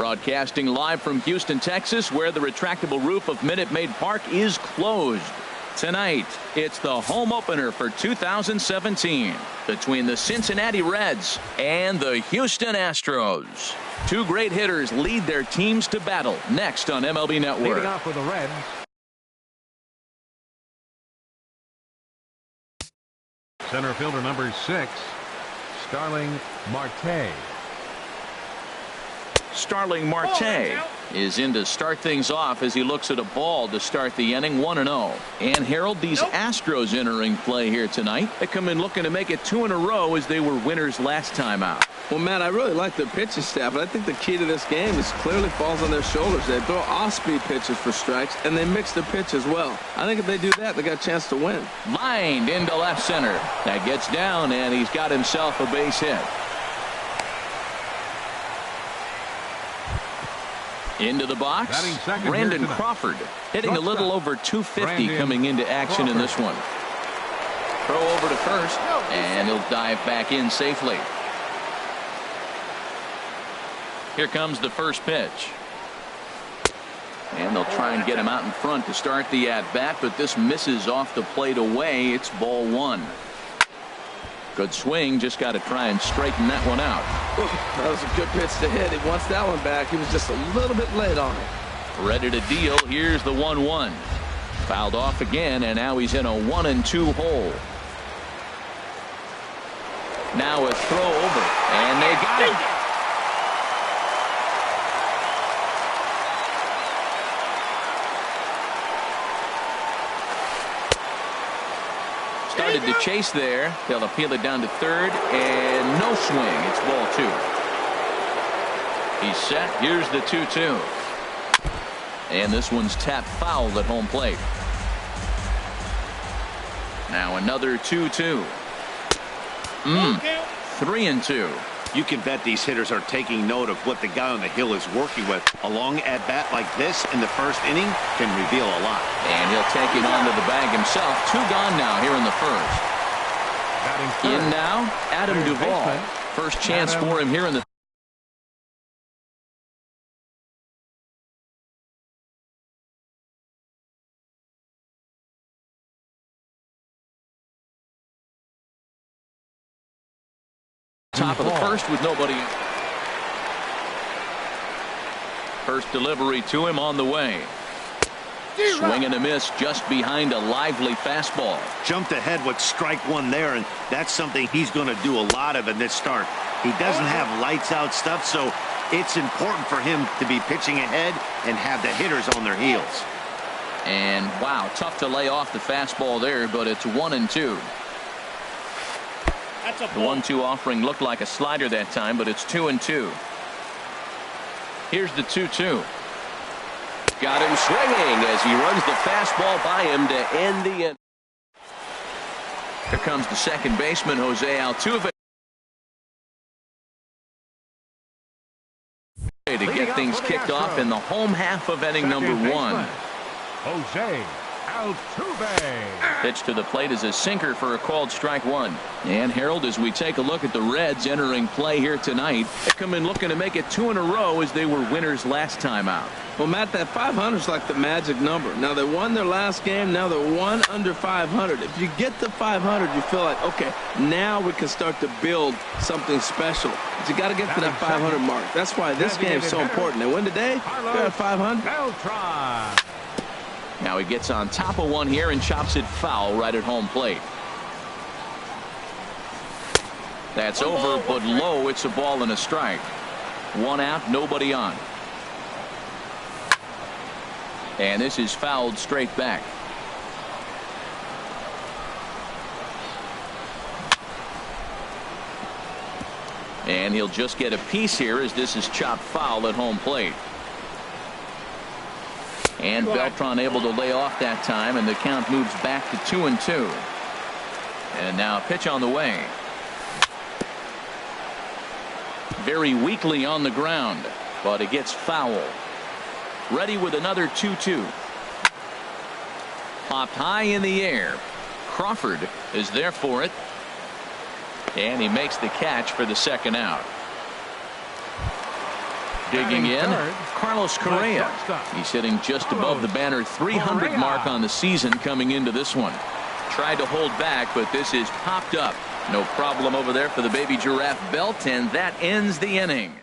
Broadcasting live from Houston, Texas, where the retractable roof of Minute Maid Park is closed. Tonight, it's the home opener for 2017 between the Cincinnati Reds and the Houston Astros. Two great hitters lead their teams to battle next on MLB Network. Leading off for the Reds, center fielder number 6, Starling Marte. Starling Marte is in to start things off as he looks at a ball to start the inning, 1-0. And Harold, these Astros entering play here tonight. They come in looking to make it 2 in a row as they were winners last time out. Well, Matt, I really like their pitching staff, but I think the key to this game is clearly falls on their shoulders. They throw off-speed pitches for strikes, and they mix their pitch as well. I think if they do that, they got a chance to win. Lined into left center. That gets down, and he's got himself a base hit. Into the box, Brandon Crawford hitting a little over 250 coming into action in this one. Throw over to first, and he'll dive back in safely. Here comes the first pitch. And they'll try and get him out in front to start the at-bat, but this misses off the plate away. It's ball 1. Good swing, just got to try and straighten that one out. That was a good pitch to hit. He wants that one back. He was just a little bit late on it. Ready to deal. Here's the 1-1. Fouled off again, and now he's in a 1-2 hole. Now a throw over, and they got him. Started to chase there. They'll appeal it down to third, and no swing. It's ball 2. He's set. Here's the 2-2. And this one's tapped foul at home plate. Now another 2-2. 3-2. You can bet these hitters are taking note of what the guy on the hill is working with. A long at-bat like this in the first inning can reveal a lot. And he'll take it onto the bag himself. 2 gone now here in the first. In now, Adam Duvall. First chance for him here in the top of the first with nobody. First delivery to him on the way. Swing and a miss just behind a lively fastball. Jumped ahead with strike 1 there, and that's something he's going to do a lot of in this start. He doesn't have lights out stuff, so it's important for him to be pitching ahead and have the hitters on their heels. And wow, tough to lay off the fastball there, but it's 1-2. The 1-2 offering looked like a slider that time, but it's 2-2. Here's the 2-2. Got him swinging as he runs the fastball by him to end the inning. Here comes the second baseman, Jose Altuve, to get things kicked off in the home half of inning number 1. Jose Altuve. Pitch to the plate is a sinker for a called strike 1. And Harold, as we take a look at the Reds entering play here tonight, they come in looking to make it 2 in a row as they were winners last time out. Well, Matt, that 500 is like the magic number. Now, they won their last game. Now they're 1 under 500. If you get to 500, you feel like, okay, now we can start to build something special. But you got to get to that 500 mark. That's why this game is so important. They win today, they're at 500. Now he gets on top of one here and chops it foul right at home plate. That's over, but low. It's a ball and a strike. 1 out, nobody on. And this is fouled straight back. And he'll just get a piece here as this is chopped foul at home plate. And Beltran able to lay off that time, and the count moves back to 2-2. And now a pitch on the way. Very weakly on the ground, but it gets foul. Ready with another 2-2. Popped high in the air. Crawford is there for it. And he makes the catch for the second out. Digging in, Carlos Correa. He's hitting just above the banner 300 mark on the season coming into this one. Tried to hold back, but this is popped up. No problem over there for the baby giraffe Belt, and that ends the inning.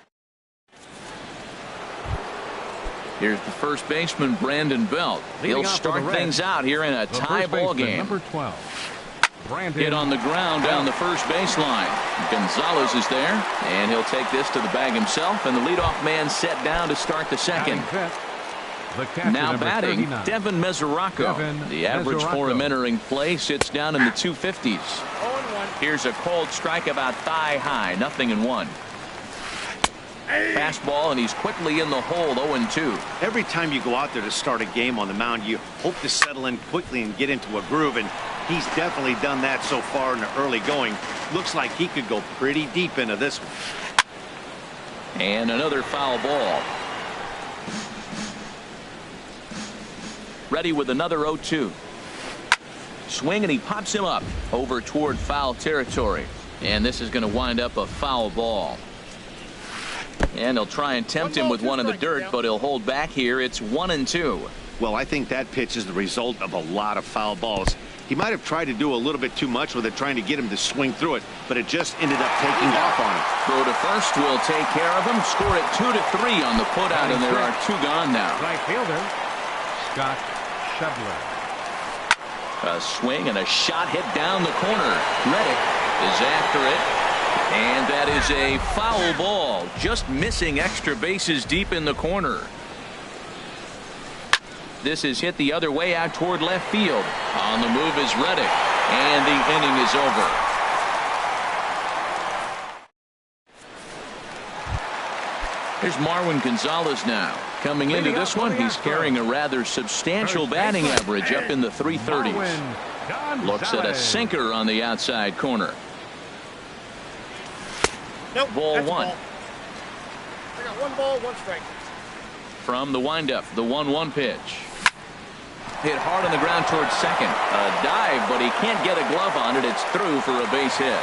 Here's the first baseman, Brandon Belt. He'll start things out here in a tie ball game. Number 12. Hit on the ground down the first baseline. Gonzalez is there, and he'll take this to the bag himself, and the leadoff man set down to start the second. Now batting, Devin Mesoraco. The average for him entering play sits down in the 250s. Here's a cold strike about thigh high, 0-1. Fastball, and he's quickly in the hole, 0-2. Every time you go out there to start a game on the mound, you hope to settle in quickly and get into a groove, and he's definitely done that so far in the early going. Looks like he could go pretty deep into this one. And another foul ball. Ready with another 0-2. Swing, and he pops him up over toward foul territory. And this is going to wind up a foul ball. And he'll try and tempt him with one in the dirt, but he'll hold back here. It's 1-2. Well, I think that pitch is the result of a lot of foul balls. He might have tried to do a little bit too much with it, trying to get him to swing through it, but it just ended up taking off on him. Throw to first will take care of him. Score it 2-3 on the putout, and there are two gone now. Right fielder, Scott Schebler. A swing and a shot hit down the corner. Reddick is after it. And that is a foul ball, just missing extra bases deep in the corner. This is hit the other way out toward left field. On the move is Reddick, and the inning is over. Here's Marwin Gonzalez now. Coming into this one, he's carrying a rather substantial batting average up in the 330s. Looks at a sinker on the outside corner. Nope, ball that's one. Ball. I got 1 ball, 1 strike. From the windup, the 1-1 pitch. Hit hard on the ground towards second. A dive, but he can't get a glove on it. It's through for a base hit.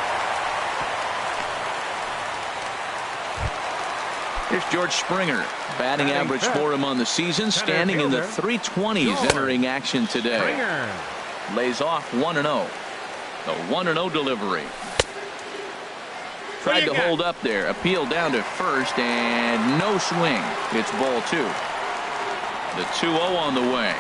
Here's George Springer. Batting average for him on the season, standing in the 320s entering action today. Lays off 1-0. The 1-0 delivery. Tried to hold up there. Appeal down to first, and no swing. It's ball 2. The 2-0 on the way.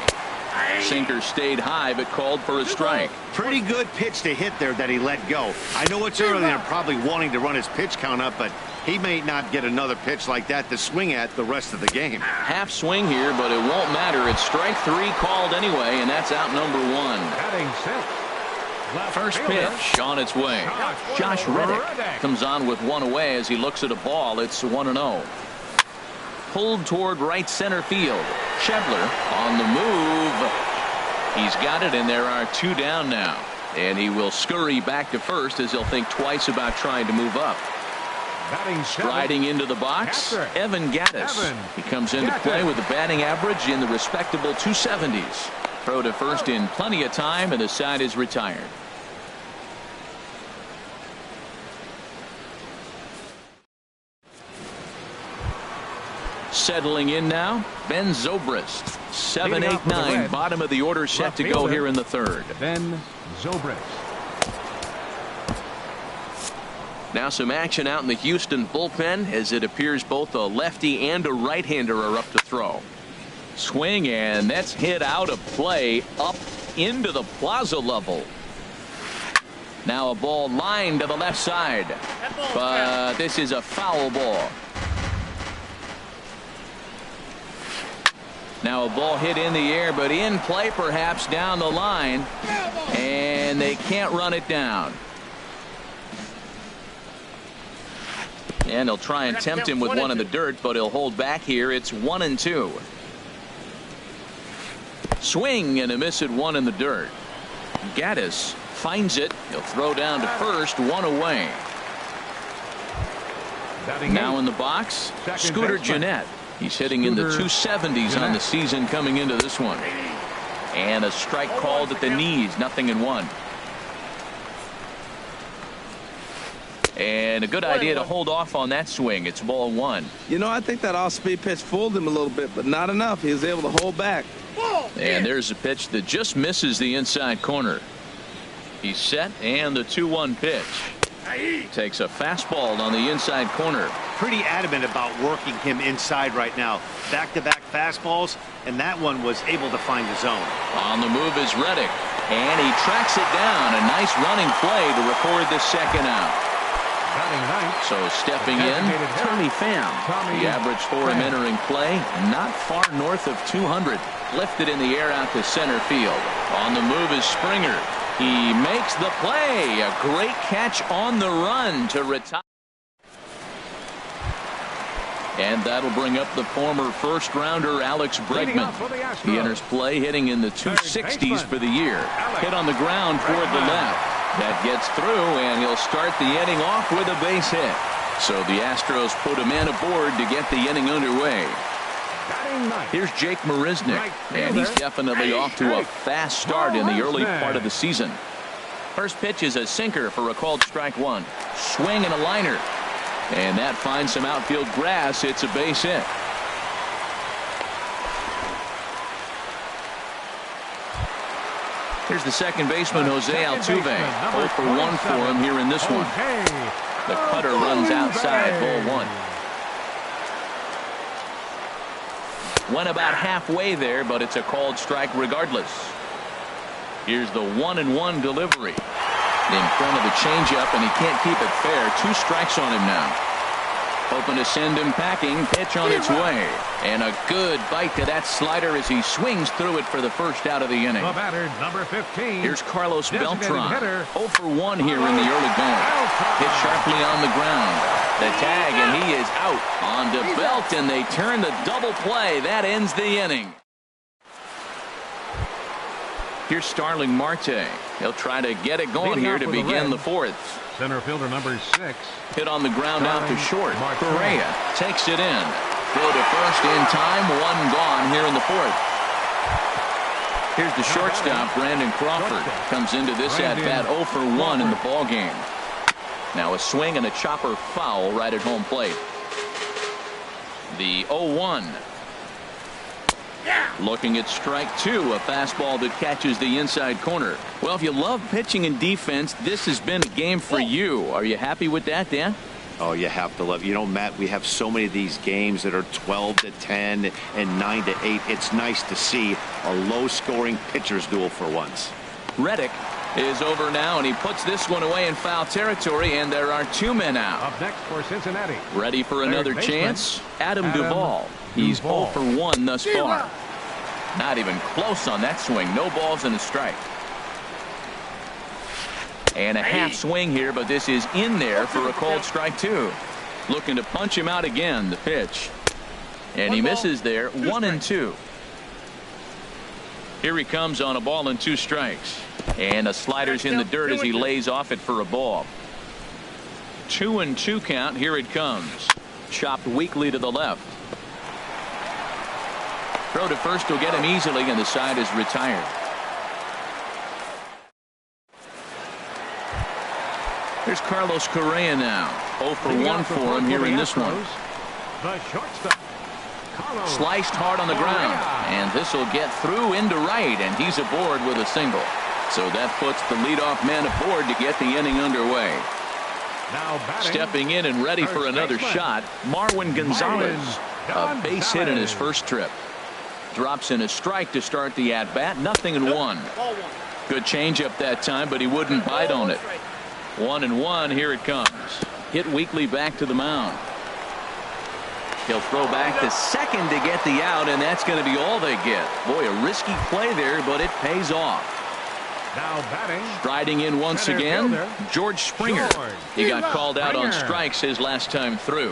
Sinker stayed high, but called for a strike. Pretty good pitch to hit there that he let go. I know it's early and probably wanting to run his pitch count up, but he may not get another pitch like that to swing at the rest of the game. Half swing here, but it won't matter. It's strike 3 called anyway, and that's out number 1. Batting 6. First pitch on its way. Josh Reddick comes on with 1 away as he looks at a ball. It's 1-0. Pulled toward right center field. Schebler on the move. He's got it, and there are 2 down now. And he will scurry back to first as he'll think twice about trying to move up. Striding into the box, Evan Gattis. He comes into play with a batting average in the respectable 270s. Throw to first in plenty of time, and the side is retired. Settling in now, Ben Zobrist. 7-8-9, bottom of the order, set to go here in the 3rd. Ben Zobrist. Now some action out in the Houston bullpen, as it appears both a lefty and a right-hander are up to throw. Swing, and that's hit out of play up into the plaza level. Now a ball lined to the left side, but this is a foul ball. Now a ball hit in the air, but in play perhaps down the line, and they can't run it down. And he'll try and tempt him with one in the dirt, but he'll hold back here. It's 1-2. Swing and a miss at 1 in the dirt. Gattis finds it. He'll throw down to first, 1 away. Now in the box, Scooter Gennett. He's hitting in the 270s on the season coming into this one. And a strike called at the knees, 0-1. And a good idea to hold off on that swing. It's ball one. You know, I think that off-speed pitch fooled him a little bit, but not enough. He was able to hold back. And there's a pitch that just misses the inside corner. He's set, and the 2-1 pitch. Takes a fastball on the inside corner. Pretty adamant about working him inside right now. Back-to-back fastballs, and that one was able to find the zone. On the move is Reddick, and he tracks it down. A nice running play to record the second out. Batting ninth. So stepping in, Tommy Pham. The average for him entering play, not far north of 200. Lifted in the air out to center field. On the move is Springer. He makes the play. A great catch on the run to retire. And that'll bring up the former first-rounder Alex Bregman. He enters play hitting in the 260s for the year. Hit on the ground toward the left. That gets through, and he'll start the inning off with a base hit. So the Astros put a man aboard to get the inning underway. Here's Jake Marisnick, and he's definitely off to a fast start in the early part of the season. First pitch is a sinker for a called strike one. Swing and a liner. And that finds some outfield grass. It's a base hit. Here's the second baseman, Jose Altuve. 0 for 1 for him here in this one. The cutter runs outside, ball one. Went about halfway there, but it's a called strike regardless. Here's the 1-1 delivery. In front of the changeup, and he can't keep it fair. 2 strikes on him now. Hoping to send him packing. Pitch on its way. And a good bite to that slider as he swings through it for the first out of the inning. The batter, number 15. Here's Carlos Beltran. Hitter. 0 for 1 here in the early going. Hit sharply on the ground. The tag, and he is out. On to Belt, and they turn the double play. That ends the inning. Here's Starling Marte. He'll try to get it going here to begin the fourth. Center fielder number 6. Hit on the ground out to short. Correa takes it in. Throw to first in time. 1 gone here in the fourth. Here's the shortstop, Brandon Crawford. Comes into this at-bat 0 for 1 in the ballgame. Now a swing and a chopper foul right at home plate. The 0-1. Looking at strike 2, a fastball that catches the inside corner. Well, if you love pitching and defense, this has been a game for you. Are you happy with that, Dan? Oh, you have to love. You know, Matt, we have so many of these games that are 12-10 and 9-8. It's nice to see a low-scoring pitcher's duel for once. Reddick is over now, and he puts this one away in foul territory, and there are 2 men out. Up next for Cincinnati. Ready for another chance? Adam Duvall. He's 0 for 1 thus far. Not even close on that swing. No balls and a strike. And a half swing here, but this is in there for a called strike 2. Looking to punch him out again. The pitch. And he misses there. 1-2. Here he comes on a ball and 2 strikes. And a slider's in the dirt as he lays off it for a ball. 2-2 count. Here it comes. Chopped weakly to the left. Throw to first will get him easily, and the side is retired. Here's Carlos Correa now. 0 for 1 for him here in this one. The shortstop. Sliced hard on the ground, and this will get through into right, and he's aboard with a single. So that puts the leadoff man aboard to get the inning underway. Now batting, stepping in and ready for another shot, Marwin Gonzalez. A base hit in his first trip. Drops in a strike to start the at-bat. 0-1. Good changeup that time, but he wouldn't bite on it. 1-1. Here it comes. Hit weakly back to the mound. He'll throw back to second to get the out, and that's going to be all they get. Boy, a risky play there, but it pays off. Now batting. Striding in once again, George Springer. He got called out on strikes his last time through.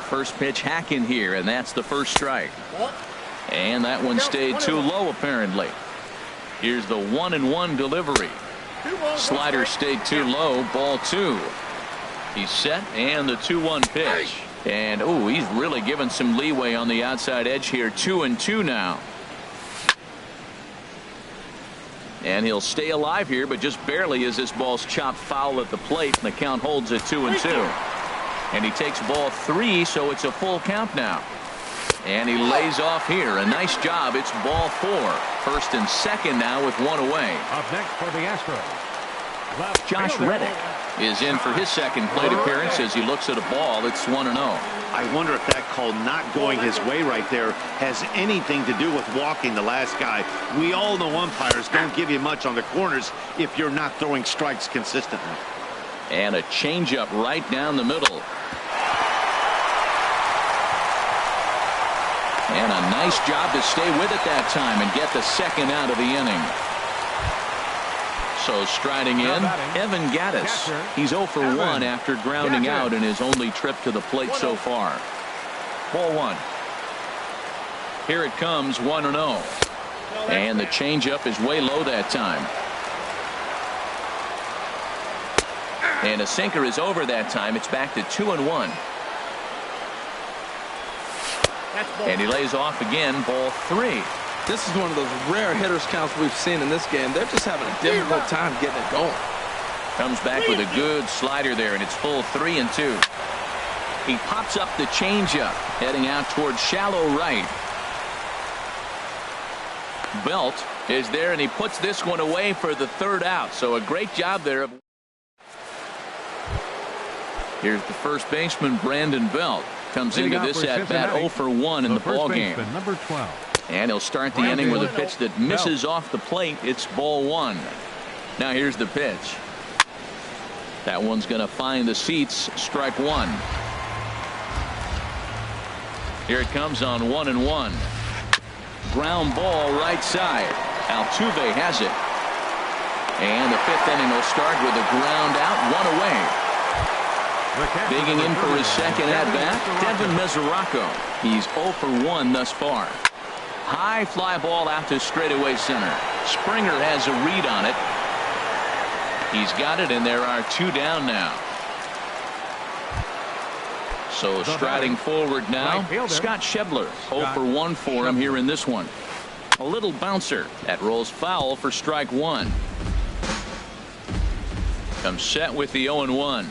First pitch hacking here, and that's the first strike. And that one stayed too low, apparently. Here's the 1-1 delivery. Slider stayed too low. Ball 2. He's set, and the 2-1 pitch. And, oh, he's really given some leeway on the outside edge here. 2-2 now. And he'll stay alive here, but just barely as this ball's chopped foul at the plate, and the count holds at 2-2. And he takes ball 3, so it's a full count now. And he lays off here. A nice job. It's ball 4. First and second now with one away. Up next for the Astros, left Josh fielder. Reddick is in for his second plate appearance as he looks at a ball. It's 1-0. I wonder if that call not going his way right there has anything to do with walking the last guy. We all know umpires don't give you much on the corners if you're not throwing strikes consistently. And a changeup right down the middle. And a nice job to stay with it that time and get the second out of the inning. So striding in, Evan Gaddis. He's 0 for 1 after grounding out in his only trip to the plate so far. Ball 1. Here it comes, 1-0. And the changeup is way low that time. And a sinker is over that time. It's back to 2-1. And he lays off again, ball 3. This is one of those rare hitters counts we've seen in this game. They're just having a difficult time getting it going. Comes back with a good slider there, and it's full 3-2. He pops up the changeup, heading out towards shallow right. Belt is there, and he puts this one away for the third out. So a great job there. Here's the first baseman, Brandon Belt. Comes into this at bat 0 for 1 in the ball game. Number 12. And he'll start the inning with a pitch that misses off the plate. It's ball 1. Now here's the pitch. That one's going to find the seats. Strike 1. Here it comes on 1-1. Ground ball right side. Altuve has it. And the 5th inning will start with a ground out, 1 away. Digging in for his second at-bat, Devin Mesoraco. He's 0 for 1 thus far. High fly ball out to straightaway center. Springer has a read on it. He's got it, and there are 2 down now. So striding forward now, Scott Schebler. 0 for 1 for him here in this one. A little bouncer. That rolls foul for strike 1. Comes set with the 0-1.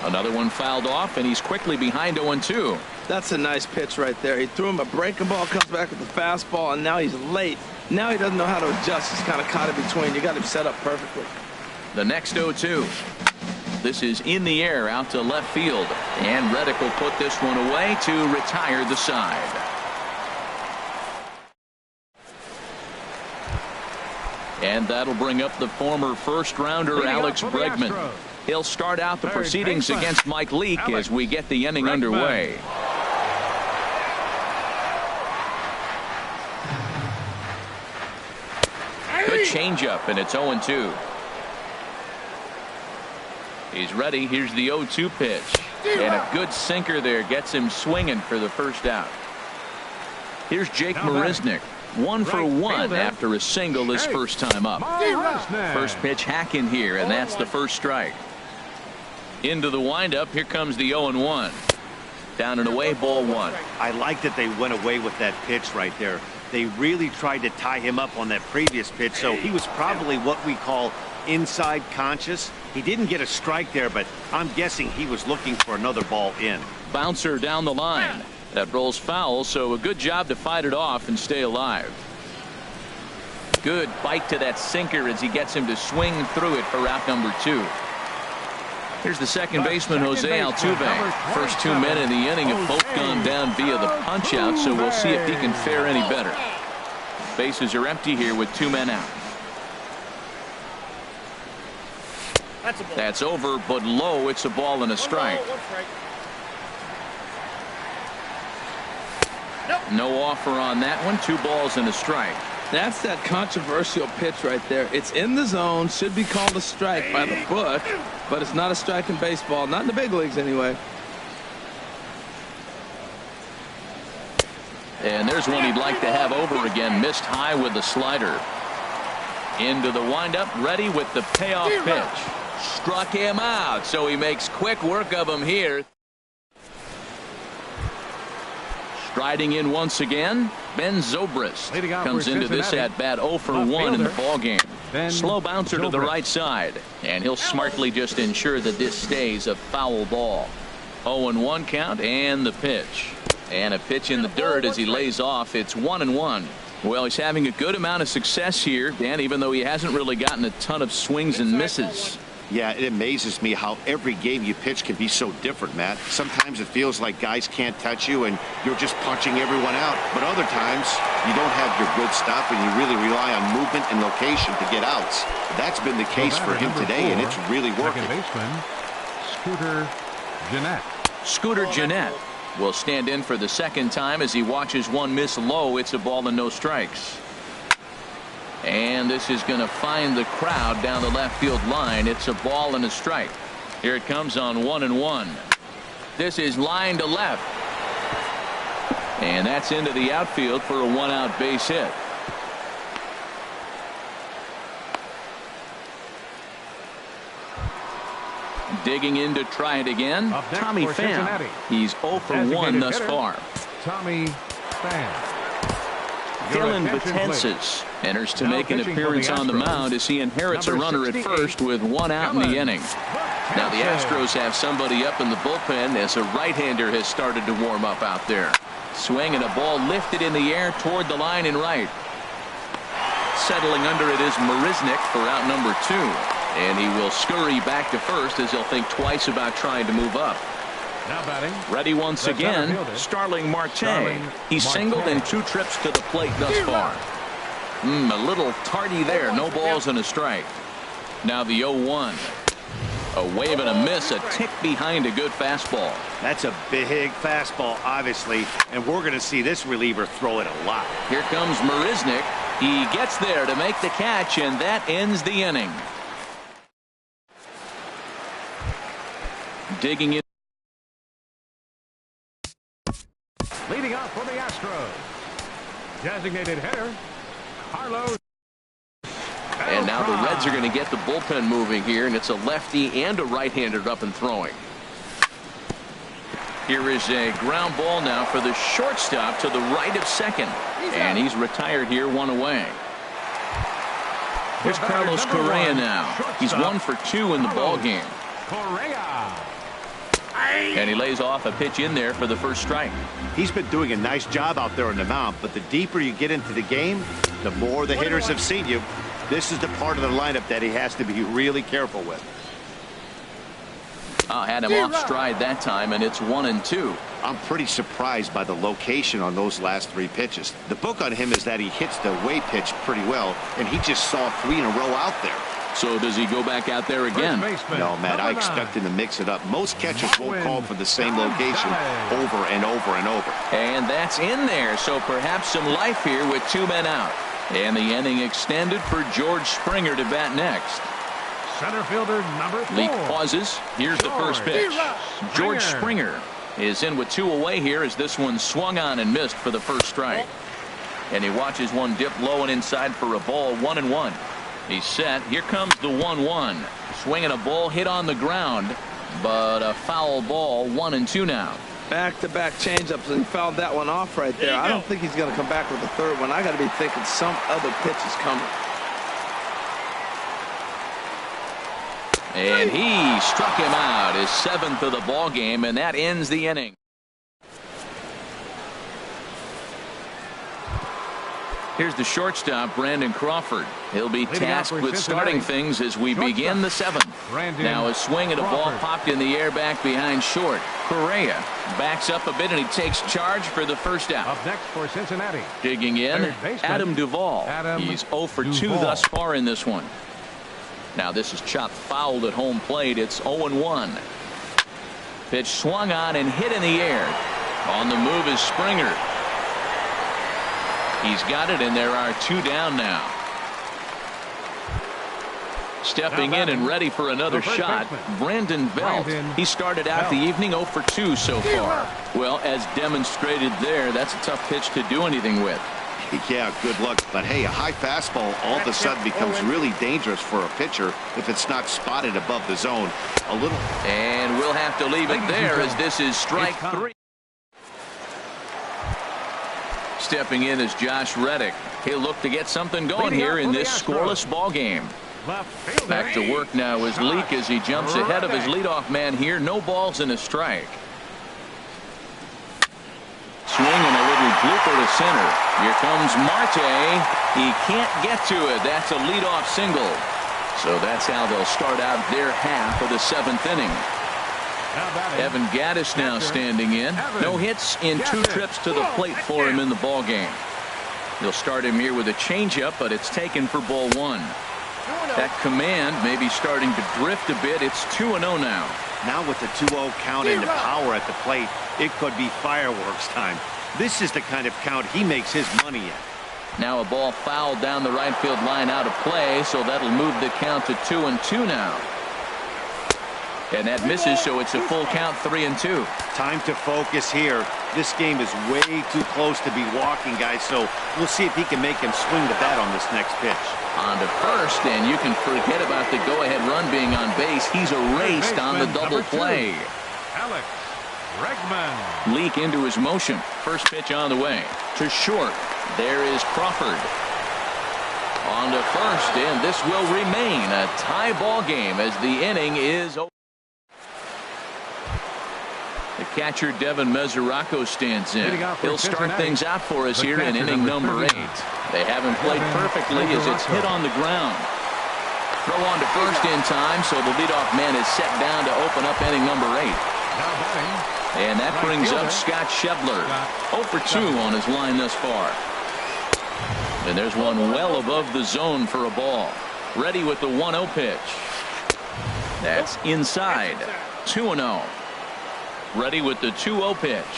Another one fouled off, and he's quickly behind 0-2. That's a nice pitch right there. He threw him a breaking ball, comes back with the fastball, and now he's late. Now he doesn't know how to adjust. He's kind of caught in between. You got him set up perfectly. The next 0-2. This is in the air out to left field. And Reddick will put this one away to retire the side. And that'll bring up the former first-rounder Alex Bregman. He'll start out the proceedings against Mike Leake as we get the inning underway. Good changeup, and it's 0-2. He's ready. Here's the 0-2 pitch. And a good sinker there gets him swinging for the first out. Here's Jake Marisnick. 1 for 1 after a single his first time up. First pitch hacking here, and that's the first strike. Into the windup. Here comes the 0-1. Down and away, ball 1. I like that they went away with that pitch right there. They really tried to tie him up on that previous pitch, so he was probably what we call inside conscious. He didn't get a strike there, but I'm guessing he was looking for another ball in. Bouncer down the line. That rolls foul, so a good job to fight it off and stay alive. Good bite to that sinker as he gets him to swing through it for out number 2. Here's the second baseman, Jose Altuve. First 2 men in the inning have both gone down via the punch-out, so we'll see if he can fare any better. Bases are empty here with 2 men out. That's over, but low. It's a ball and a strike. No offer on that one. 2 balls and a strike. That's that controversial pitch right there. It's in the zone, should be called a strike by the book, but it's not a strike in baseball, not in the big leagues anyway. And there's one he'd like to have over again. Missed high with the slider. Into the windup, ready with the payoff pitch. Struck him out, so he makes quick work of him here. Striding in once again, Ben Zobrist Leading off comes for into this Cincinnati. at-bat 0 for Left 1 in the fielder, ball game. Ben Slow bouncer to the Zobrist. right side, and he'll smartly just ensure that this stays a foul ball. 0-1 count and the pitch. And a pitch in the dirt as he lays off. It's 1-1. Well, he's having a good amount of success here, Dan, even though he hasn't really gotten a ton of swings and misses. Yeah, it amazes me how every game you pitch can be so different, Matt. Sometimes it feels like guys can't touch you and you're just punching everyone out. But other times, you don't have your good stuff and you really rely on movement and location to get outs. That's been the case for him today, and it's really working. Second baseman, Scooter Gennett. Scooter Gennett will stand in for the second time as he watches one miss low. It's a ball and no strikes. And this is going to find the crowd down the left field line. It's a ball and a strike. Here it comes on 1-1. This is line to left. And that's into the outfield for a one-out base hit. Digging in to try it again, Up next Tommy for Pham. Cincinnati. He's 0 for 1 Designated thus hitter, far. Tommy Pham. Your Dylan attention, Betances enters to Now make an pitching for the appearance on the Astros, mound as he inherits a number runner at 68, first with one out in the inning. Now the Betances. Astros have somebody up in the bullpen as a right-hander has started to warm up out there. Swing and a ball lifted in the air toward the line and right. Settling under it is Marisnick for out number 2. And he will scurry back to first as he'll think twice about trying to move up. Now batting. Ready once The again, center fielder, Starling Marte. Starling He's singled in 2 trips to the plate thus far. A little tardy there. No balls and a strike. Now the 0-1. A wave and a miss. A tick behind a good fastball. That's a big fastball, obviously, and we're going to see this reliever throw it a lot. Here comes Marisnick. He gets there to make the catch, and that ends the inning. Digging in. Leading off for the Astros. Designated hitter, Carlos. And now the Reds are going to get the bullpen moving here, and it's a lefty and a right-hander up and throwing. Here is a ground ball now for the shortstop to the right of second. And he's retired here, 1 away. Here's Carlos Correa now. He's 1 for 2 in the ball game. Correa. And he lays off a pitch in there for the first strike. He's been doing a nice job out there on the mound, but the deeper you get into the game, the more the hitters have seen you. This is the part of the lineup that he has to be really careful with. Had him off stride that time, and it's 1-2. I'm pretty surprised by the location on those last 3 pitches. The book on him is that he hits the away pitch pretty well, and he just saw 3 in a row out there. So does he go back out there again? No, Matt, I expect him to mix it up. Most catchers won't call for the same location over and over and over. And that's in there, so perhaps some life here with 2 men out. And the inning extended for George Springer to bat next. Center fielder number 4. Leak pauses. Here's the first pitch. George Springer is in with 2 away here as this one swung on and missed for the first strike. And he watches one dip low and inside for a ball. 1-1. He's set. Here comes the 1-1. Swinging a ball hit on the ground, but a foul ball. 1-2 now. Back-to-back changeups, and he fouled that one off right there. I don't think he's going to come back with a third one. I got to be thinking some other pitch is coming. And he struck him out, his 7th of the ball game, and that ends the inning. Here's the shortstop, Brandon Crawford. He'll be tasked with starting things as we begin the 7th. Now a swing and a ball popped in the air back behind short. Correa backs up a bit and he takes charge for the first out. Up next for Cincinnati. Digging in, Adam Duvall. He's 0 for 2 thus far in this one. Now this is chopped fouled at home plate. It's 0-1. Pitch swung on and hit in the air. On the move is Springer. He's got it, and there are 2 down now. Stepping in and ready for another shot, Brandon Belt. He started out the evening 0 for 2 so far. Well, as demonstrated there, that's a tough pitch to do anything with. Yeah, good luck. But hey, a high fastball all of a sudden becomes really dangerous for a pitcher if it's not spotted above the zone. A little. And we'll have to leave it there as this is strike 3. Stepping in is Josh Reddick. He'll look to get something going here in this scoreless ball game. Back to work now is Leak as he jumps ahead of his leadoff man here. No balls and a strike. Swing and a little blooper to center. Here comes Marte. He can't get to it. That's a leadoff single. So that's how they'll start out their half of the 7th inning. Evan Gaddis now standing in. No hits in 2 trips to the plate for him in the ball game. They'll start him here with a changeup, but it's taken for ball 1. That command may be starting to drift a bit. It's 2-0 now. Now with the 2-0 count and the power at the plate, it could be fireworks time. This is the kind of count he makes his money in. Now a ball fouled down the right field line out of play, so that'll move the count to 2-2 now. And that misses, so it's a full count, 3-2. Time to focus here. This game is way too close to be walking, guys, so we'll see if he can make him swing the bat on this next pitch. On to first, and you can forget about the go-ahead run being on base. He's erased on the double play. Alex Bregman. Leak into his motion. First pitch on the way. To short. There is Crawford. On to first, and this will remain a tie ball game as the inning is over. The catcher Devin Mesoraco stands in. He'll start things out for us here in inning number 8. They haven't played perfectly as it's hit on the ground. Throw on to first in time, so the leadoff man is set down to open up inning number 8. And that brings up Scott Schebler. 0 for 2 on his line thus far. And there's one well above the zone for a ball. Ready with the 1-0 pitch. That's inside. 2-0. Ready with the 2-0 pitch.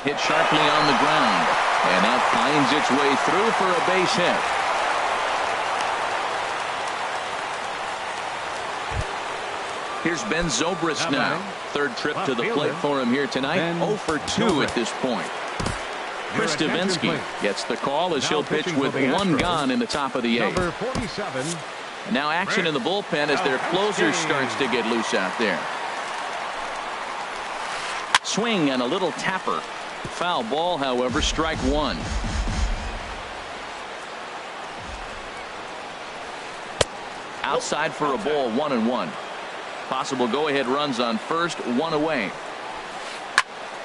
Hit sharply on the ground. And that finds its way through for a base hit. Here's Ben Zobrist now. 3rd trip to the plate for him here tonight. 0 for 2 at this point. Chris Davinsky gets the call as he'll pitch with 1 gone in the top of the 8th. Now action in the bullpen as their closer starts to get loose out there. Swing and a little tapper. Foul ball, however, strike 1. Outside for a ball, 1-1. Possible go-ahead runs on first, 1 away.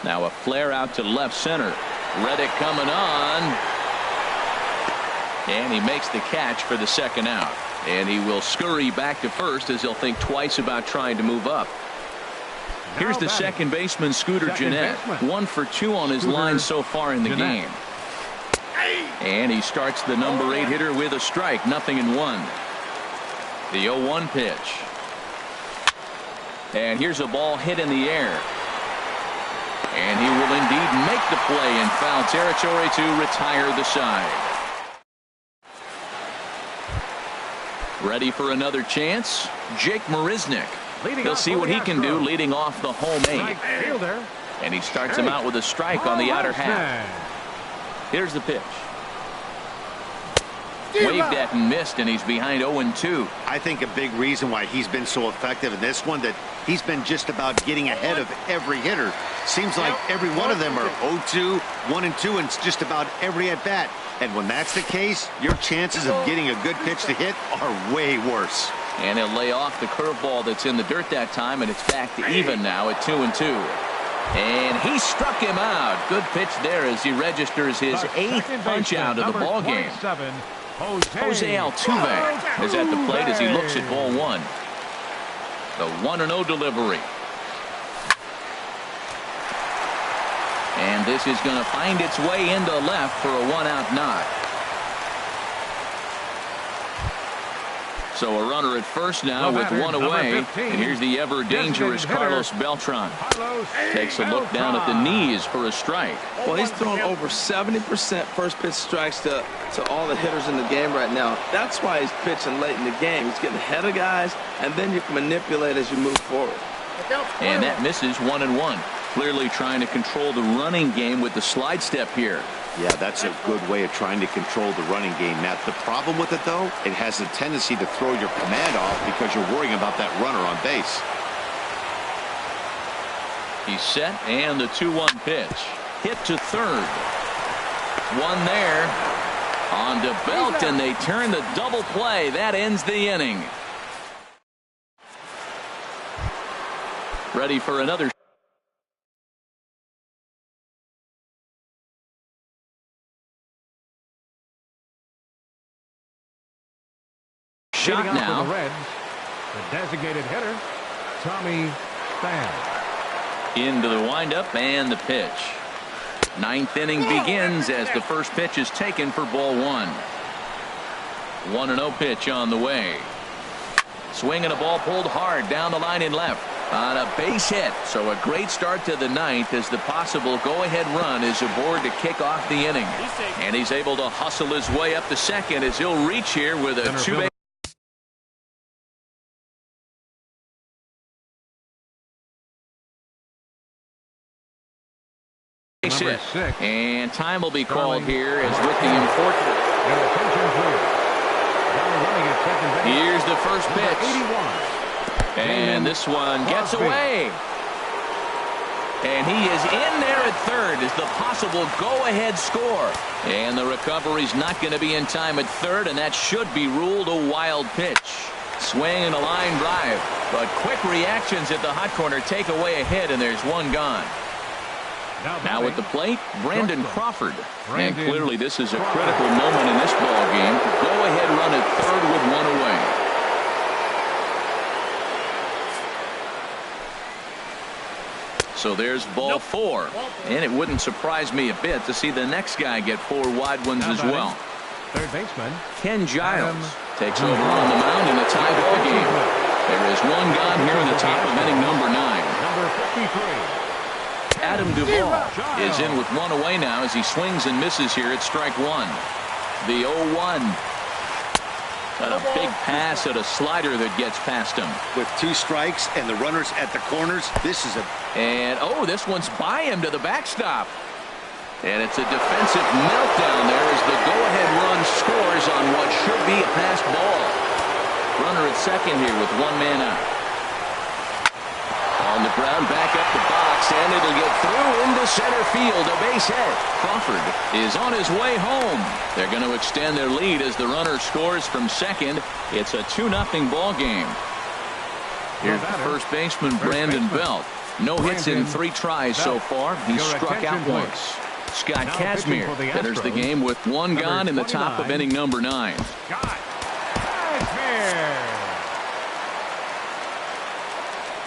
Now a flare out to left center. Reddick coming on. And he makes the catch for the 2nd out. And he will scurry back to first as he'll think twice about trying to move up. Here's the second baseman, Scooter Gennett. 1 for 2 on his line so far in the game. And he starts the number 8 hitter with a strike. 0-1. The 0-1 pitch. And here's a ball hit in the air. And he will indeed make the play in foul territory to retire the side. Ready for another chance? Jake Marisnick. He'll see what he can do leading off the home 8. And he starts him out with a strike on the outer half. Here's the pitch. Waved at and missed, and he's behind 0-2. I think a big reason why he's been so effective in this one, that he's been just about getting ahead of every hitter. Seems like every one of them are 0-2, 1-2, and it's just about every at-bat. And when that's the case, your chances of getting a good pitch to hit are way worse. And he'll lay off the curveball that's in the dirt that time, and it's back to even now at 2-2. And he struck him out. Good pitch there as he registers his 8th punch out of the ball game. Jose Altuve is at the plate as he looks at ball 1. The 1-0 delivery. And this is going to find its way into left for a 1-out knock. So a runner at first now with 1 away. And here's the ever dangerous Carlos Beltran. Takes a look down at the knees for a strike. Well, he's thrown over 70% first pitch strikes to all the hitters in the game right now. That's why he's pitching late in the game. He's getting ahead of guys, and then you can manipulate as you move forward. And that misses 1-1. Clearly trying to control the running game with the slide step here. Yeah, that's a good way of trying to control the running game, Matt. The problem with it, though, it has a tendency to throw your command off because you're worrying about that runner on base. He's set, and the 2-1 pitch. Hit to third. one there on to Belt, and they turn the double play. That ends the inning. Ready for another shot now. For the Reds, the designated hitter, Tommy Pham. Into the windup and the pitch. Ninth inning begins as the first pitch is taken for ball one. 1-0 pitch on the way. Swinging a ball pulled hard down the line in left on a base hit. So a great start to the ninth as the possible go-ahead run is aboard to kick off the inning. And he's able to hustle his way up to second as he'll reach here with a two-base. Hit. And time will be called here as with the important. Here's the first pitch. And this one gets away. And he is in there at third as the possible go-ahead score. And the recovery's not going to be in time at third, and that should be ruled a wild pitch. Swing and a line drive. But quick reactions at the hot corner take away a hit, and there's one gone. Now at the plate, Brandon Crawford. And clearly this is a critical moment in this ball game. Go-ahead run at third with one away. So there's ball four. And it wouldn't surprise me a bit to see the next guy get four wide ones as well. Third baseman Ken Giles takes over on the mound in a tie ball game. There is one gone here in the top of inning number 9. Number 53. Adam Duvall is in with one away now as he swings and misses here at strike one. The 0-1. Got a big pass at a slider that gets past him. With 2 strikes and the runners at the corners, this is a... And, oh, this one's by him to the backstop. And it's a defensive meltdown there as the go-ahead run scores on what should be a passed ball. Runner at second here with one man out. On the ground, back up the box, and it'll get through into center field. A base hit. Crawford is on his way home. They're going to extend their lead as the runner scores from second. It's a 2-0 ball game. Here's the first baseman, Brandon Belt. No hits in 3 tries so far. He's struck out once. Scott Kazmir enters the game with one gone in the top of inning number 9.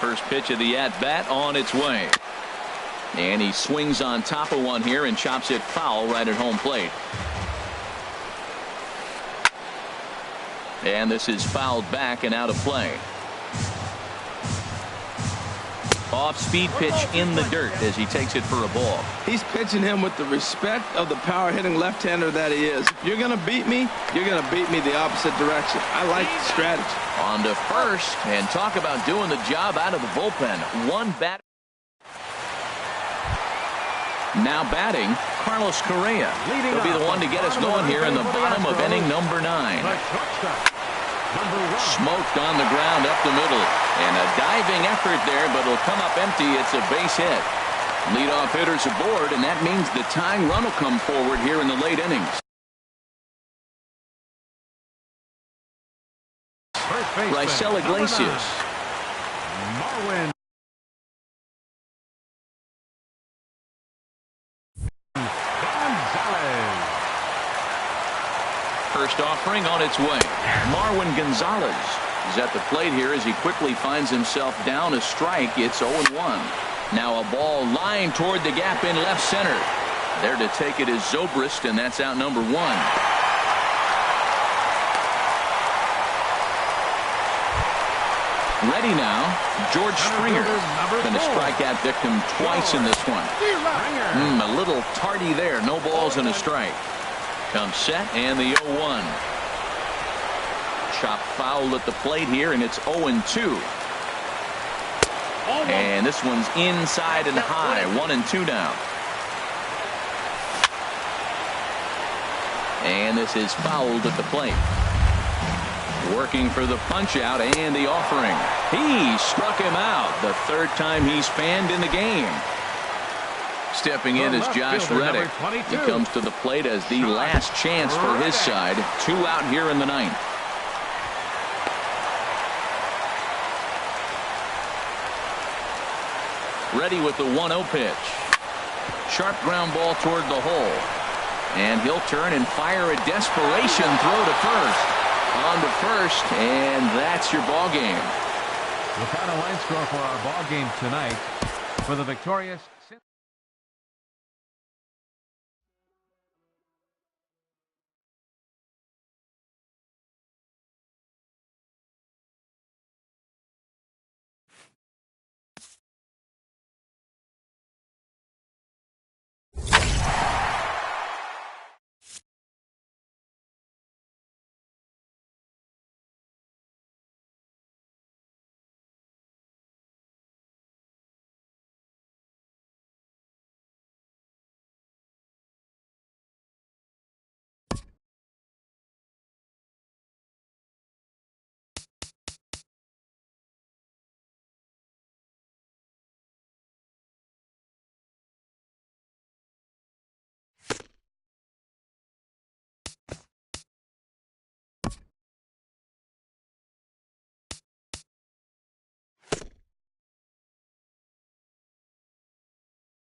First pitch of the at-bat on its way. And he swings on top of one here and chops it foul right at home plate. And this is fouled back and out of play. Off-speed pitch in the dirt as he takes it for a ball. He's pitching him with the respect of the power-hitting left-hander that he is. If you're going to beat me, you're going to beat me the opposite direction. I like the strategy. On to first, and talk about doing the job out of the bullpen. One bat. Now batting, Carlos Correa. He'll be the one to get us going here in the bottom of inning number 9. Smoked on the ground up the middle. And a diving effort there, but it'll come up empty. It's a base hit. Leadoff hitters aboard, and that means the tying run will come forward here in the late innings. Raisel Iglesias. Marwin Gonzalez. First offering on its way. Marwin Gonzalez is at the plate here as he quickly finds himself down a strike. It's 0-1. Now a ball lined toward the gap in left center. There to take it is Zobrist, and that's out number 1. Ready now, George Springer. Been a strikeout victim twice in this one. A little tardy there. No balls and a strike. Comes set, and the 0-1. Chop foul at the plate here, and it's 0-2. And this one's inside and high. 1-2 now. And this is fouled at the plate. Working for the punch out and the offering. He struck him out the third time he's fanned in the game. Stepping in is Josh Reddick. He comes to the plate as the last chance for his side. 2 out here in the ninth. Ready with the 1-0 pitch. Sharp ground ball toward the hole. And he'll turn and fire a desperation throw to first. On to first, and that's your ball game. The final line score for our ball game tonight. For the victorious